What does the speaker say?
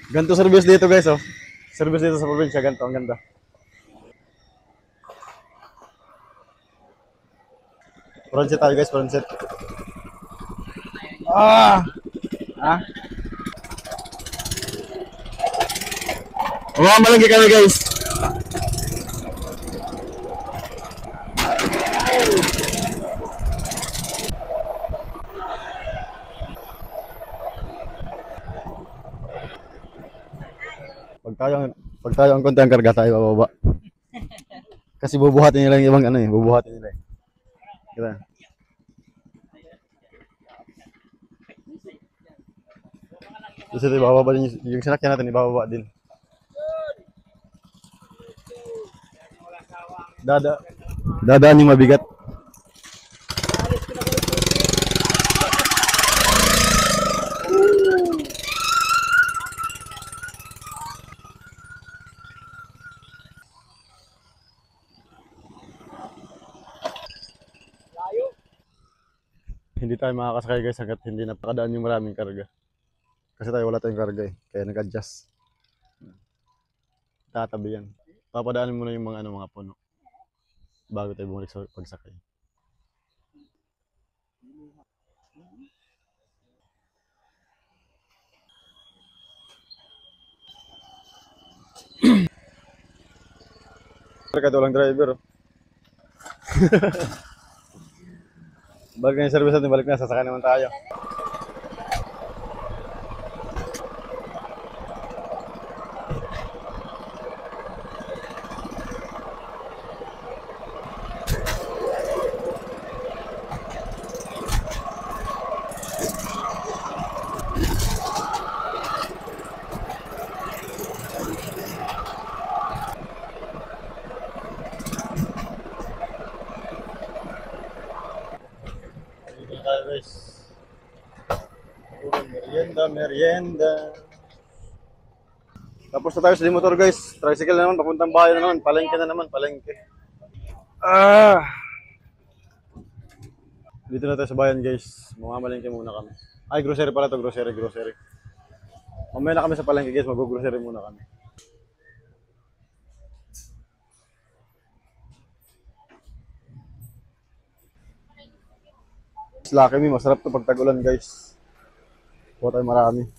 Ganto service dito guys, oh. Service dito sa probinsya, ganto, ang ganda. Project tayo guys, project. Ah! Ah? Umamalagi kami guys. Pag tayo, pag tayo ang konti ang karga tayo bababa. Kasi bubuhatin nila yung ibang ano eh, bubuhatin nila eh. Kita. Kasi ito, bababa din yung sinakyan natin, ibababa din. Dada, dadaan yung mabigat. Hindi tayo makakasakay guys hanggat hindi napakadaan yung maraming karga. Kasi tayo wala tayong karga eh, kaya nag-adjust. Tatabi yan. Papadaanin muna yung mga ano, mga puno bago tayo bumalik sa pagsakay. Karga walang driver. Oh. Balik na yung service natin, balik na, sasakay naman tayo. Dito tayo guys. Merienda, merienda. Tapos na tayo sa motor guys. Tricycle na naman, papuntang bahay na naman. Palengke na naman, palengke. Ah! Dito na tayo sa bayan guys. Mamamalengke muna kami. Ay, grocery pala to, grocery, grocery. Mamaya na kami sa palengke guys, mag-grocery muna kami. Lucky Me, masarap to pag tag-ulan guys. Kuha tayo marami.